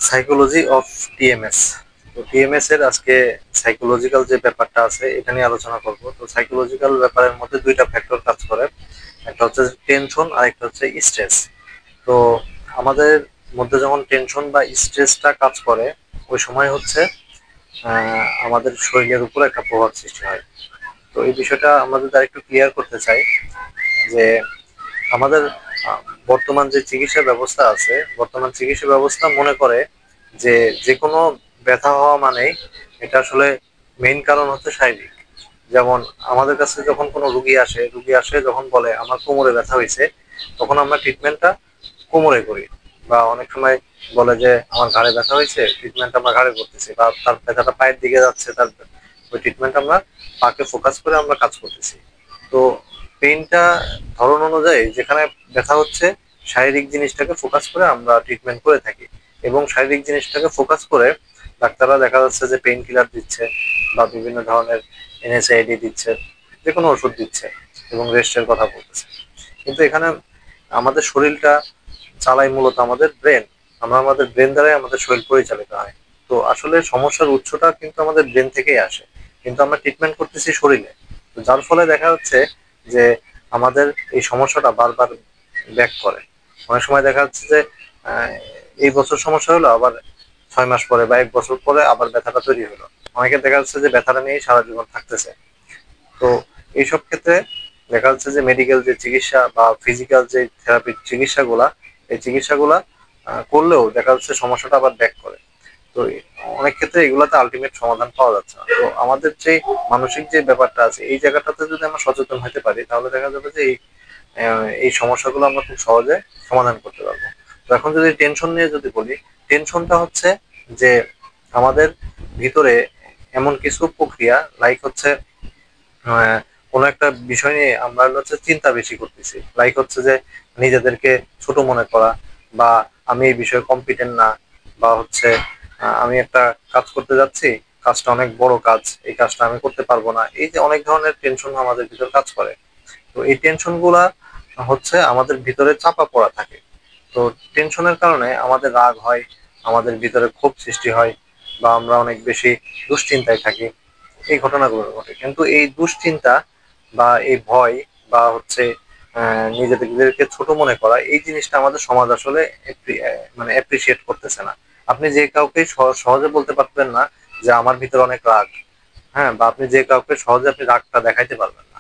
Psychology of TMS. তো TMS এর আজকে সাইকোলজিক্যাল যে ব্যাপারটা আছে এটা নিয়ে আলোচনা করব। তো সাইকোলজিক্যাল ব্যাপারের মধ্যে দুইটা ফ্যাক্টর কাজ করে, একটা হচ্ছে টেনশন আর একটা হচ্ছে স্ট্রেস। তো আমাদের মধ্যে যখন টেনশন বা স্ট্রেসটা কাজ করে ওই সময় হচ্ছে আমাদের শরীরের উপর একটা প্রভাব সৃষ্টি হয়। তো এই বিষয়টা আমরা যদি আরেকটু ক্লিয়ার করতে চাই যে আমাদের আহ, বর্তমান যে চিকিৎসা ব্যবস্থা আছে, বর্তমান চিকিৎসা ব্যবস্থা মনে করে যে যে কোনো ব্যথা হওয়া মানেই এটা আসলে মেইন কারণ হচ্ছে শারীরিক। যেমন আমাদের কাছে যখন কোনো রুগী আসে যখন বলে আমার কোমরে ব্যথা হয়েছে, তখন আমরা ট্রিটমেন্টটা কোমরে করি। বা অনেক সময় বলে যে আমার ঘাড়ে ব্যথা হয়েছে, ট্রিটমেন্ট আমরা ঘাড়ে করতেছি। বা তার ব্যথাটা পায়ের দিকে যাচ্ছে, তার ওই ট্রিটমেন্ট আমরা পাকে ফোকাস করে আমরা কাজ করতেছি। তো পেইনটা ধরন অনুযায়ী যেখানে ব্যথা হচ্ছে, শারীরিক জিনিসটাকে ফোকাস করে আমরা ট্রিটমেন্ট করে থাকি। এবং শারীরিক জিনিসটাকে ফোকাস করে ডাক্তাররা দেখা যাচ্ছে যে পেইন কিলার দিচ্ছে বা বিভিন্ন ধরনের এনএসআইডি দিচ্ছে, যে কোনো ওষুধ দিচ্ছে এবং রেস্টের কথা বলতেছে। কিন্তু এখানে আমাদের শরীরটা চালাই মূলত আমাদের ব্রেন। আমরা আমাদের ব্রেন দ্বারাই আমাদের শরীর পরিচালিত হয়। তো আসলে সমস্যার উৎসটা কিন্তু আমাদের ব্রেন থেকেই আসে, কিন্তু আমরা ট্রিটমেন্ট করতেছি শরীরে। তো যার ফলে দেখা যাচ্ছে যে আমাদের এই সমস্যাটা বারবার ব্যাক করে। অনেক সময় দেখা যাচ্ছে যে আহ, এই বছর সমস্যা হলো, আবার 6 মাস পরে বা 1 বছর পরে আবার ব্যথাটা তৈরি হলো। অনেকে দেখা যাচ্ছে যে ব্যথাটা নিয়েই সারা জীবন থাকতেছে। তো এইসব ক্ষেত্রে দেখা যাচ্ছে যে মেডিকেল যে চিকিৎসা বা ফিজিক্যাল যে থেরাপির চিকিৎসাগুলা, এই চিকিৎসাগুলা করলেও দেখা যাচ্ছে সমস্যাটা আবার ব্যাক করে। তো অনেক ক্ষেত্রে এগুলাতে আলটিমেট সমাধান পাওয়া যাচ্ছে না। তো আমাদের যে মানসিক যে ব্যাপারটা আছে এই জায়গাটাতে যদি আমরা সচেতন হতে পারি, তাহলে দেখা যাবে যে এই সমস্যাগুলো আমরা খুব সহজে সমাধান করতে পারবো। তো এখন যদি টেনশন নিয়ে যদি বলি, টেনশনটা হচ্ছে যে আমাদের ভিতরে এমন কিছু প্রক্রিয়া, লাইক হচ্ছে কোনো একটা বিষয় নিয়ে আমরা হচ্ছে চিন্তা বেশি করতেছি, লাইক হচ্ছে যে নিজেদেরকে ছোট মনে করা, বা আমি এই বিষয়ে কম্পিটেন্ট না, বা হচ্ছে আমি একটা কাজ করতে যাচ্ছি, কাজটা অনেক বড় কাজ, এই কাজটা আমি করতে পারবো না। এই যে অনেক ধরনের টেনশন আমাদের ভিতর কাজ করে। তো এই টেনশন গুলা হচ্ছে আমাদের ভিতরে চাপা পড়া থাকে। তো টেনশনের কারণে আমাদের রাগ হয়, আমাদের ভিতরে ক্ষোভ সৃষ্টি হয়, বা আমরা অনেক বেশি দুশ্চিন্তায় থাকি। এই ঘটনাগুলো ঘটে, কিন্তু এই দুশ্চিন্তা বা এই ভয় বা হচ্ছে নিজেদেরকে ছোট মনে করা, এই জিনিসটা আমাদের সমাজ আসলে মানে অ্যাপ্রিসিয়েট করতেছে না। আপনি যে কাউকে সহজে বলতে পারবেন না যে আমার ভিতরে অনেক রাগ, হ্যাঁ, বা আপনি যে কাউকে সহজে আপনি রাগটা দেখাইতে পারবেন না।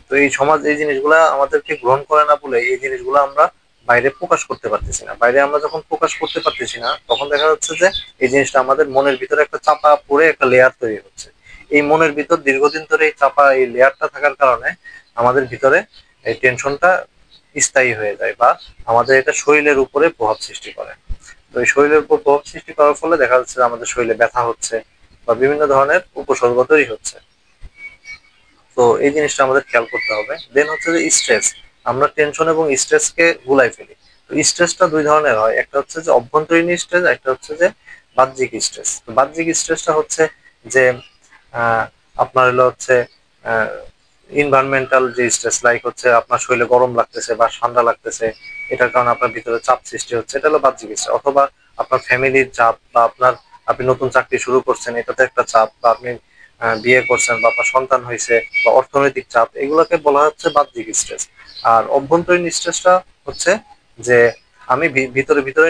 তো এই সমাজ এই জিনিসগুলা আমাদেরকে গ্রহণ করে না বলে এই জিনিসগুলো আমরা বাইরে প্রকাশ করতে পারতেছি না। বাইরে আমরা যখন প্রকাশ করতে পারতেছি না, তখন দেখা যাচ্ছে যে এই জিনিসটা আমাদের মনের ভিতরে একটা চাপা পড়ে একটা লেয়ার তৈরি হচ্ছে। এই মনের ভিতর দীর্ঘদিন ধরে এই চাপা এই লেয়ারটা থাকার কারণে আমাদের ভিতরে এই টেনশনটা স্থায়ী হয়ে যায়, বা আমাদের এটা শরীরের উপরে প্রভাব সৃষ্টি করে। তো এই শরীরের উপর প্রভাব সৃষ্টি করার ফলে দেখা যাচ্ছে যে আমাদের শরীরে ব্যথা হচ্ছে বা বিভিন্ন ধরনের উপসর্গ তৈরি হচ্ছে। তো এই জিনিসটা আমাদের খেয়াল করতে হবে। দেন হচ্ছে যে স্ট্রেস, আমরা টেনশন এবং স্ট্রেসকে গুলাই ফেলি। তো স্ট্রেসটা দুই ধরনের হয়, একটা হচ্ছে যে অভ্যন্তরীণ স্ট্রেস, একটা হচ্ছে যে বাহ্যিক স্ট্রেস। তো বাহ্যিক স্ট্রেসটা হচ্ছে যে আহ, আপনার হলো হচ্ছে ইনভায়রনমেন্টাল যে স্ট্রেস, লাইক হচ্ছে আপনার শরীরে গরম লাগতেছে বা ঠান্ডা লাগতেছে, এটার কারণে আপনার ভিতরে চাপ সৃষ্টি হচ্ছে, এটা হলো বাহ্যিক স্ট্রেস। অথবা আপনার ফ্যামিলির চাপ, বা আপনি নতুন চাকরি শুরু করছেন, এটাতে একটা চাপ, বা আপনি বিয়ে করছেন, বা আপনার সন্তান হয়েছে, বা অর্থনৈতিক চাপ, এগুলোকে বলা হচ্ছে বাহ্যিক স্ট্রেস। আর অভ্যন্তরীণ স্ট্রেসটা হচ্ছে যে আমি ভিতরে ভিতরে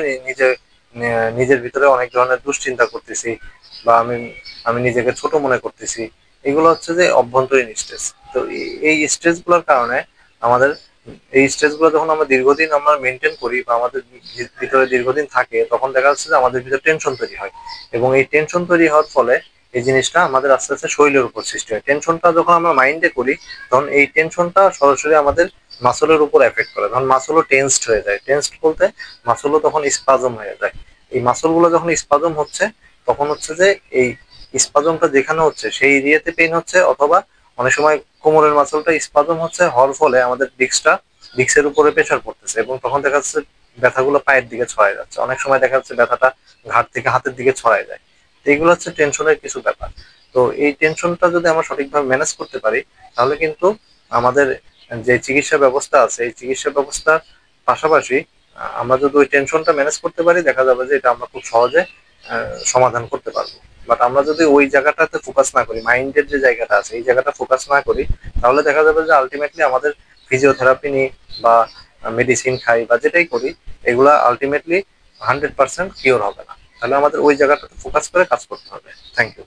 নিজের ভিতরে অনেক ধরনের দুশ্চিন্তা করতেছি, বা আমি নিজেকে ছোট মনে করতেছি। এগুলো হচ্ছে যে অভ্যন্তরীণ স্ট্রেস। তো এই স্ট্রেস গুলোর কারণে আমাদের, এই স্ট্রেস গুলো যখন আমরা দীর্ঘদিন আমরা মেনটেন করি বা আমাদের ভিতরে দীর্ঘদিন থাকে, তখন দেখা যাচ্ছে যে আমাদের ভিতরে টেনশন তৈরি হয়। এবং এই টেনশন তৈরি হওয়ার ফলে এই জিনিসটা আমাদের আস্তে আস্তে শরীরের উপর সৃষ্টি হয়। টেনশনটা যখন আমরা মাইন্ডে করি, তখন এই টেনশনটা সরাসরি আমাদের মাসলের উপর এফেক্ট করে। তখন মাসলও টেন্সড হয়ে যায়। টেন্সড বলতে মাসলও তখন স্পাজম হয়ে যায়। এই মাসল গুলো যখন স্পাজম হচ্ছে, তখন হচ্ছে যে এই স্পাজমটা যেখানে হচ্ছে সেই এরিয়াতে পেইন হচ্ছে, অথবা অনেক সময় কোমরের মাসলটা স্পাজম হচ্ছে হওয়ার ফলে আমাদের ডিস্কের উপরে প্রেশার পড়তেছে, এবং তখন দেখা যাচ্ছে ব্যথাগুলো পায়ের দিকে ছড়ায় যাচ্ছে। অনেক সময় দেখা যাচ্ছে ব্যথাটা ঘাট থেকে হাতের দিকে ছড়ায় যায়। তো এগুলো হচ্ছে টেনশনের কিছু ব্যাপার। তো এই টেনশনটা যদি আমরা সঠিকভাবে ম্যানেজ করতে পারি, তাহলে কিন্তু আমাদের যে চিকিৎসা ব্যবস্থা আছে এই চিকিৎসা ব্যবস্থার পাশাপাশি আমরা যদি ওই টেনশনটা ম্যানেজ করতে পারি, দেখা যাবে যে এটা আমরা খুব সহজে সমাধান করতে পারবো। বাট আমরা যদি ওই জায়গাটাতে ফোকাস না করি, মাইন্ডের যে জায়গাটা আছে এই জায়গাটা ফোকাস না করি, তাহলে দেখা যাবে যে আলটিমেটলি আমাদের ফিজিওথেরাপি নিই বা মেডিসিন খাই বা যেটাই করি, এগুলা আলটিমেটলি 100% কিওর হবে না। তাহলে আমাদের ওই জায়গাটাতে ফোকাস করে কাজ করতে হবে। Thank you.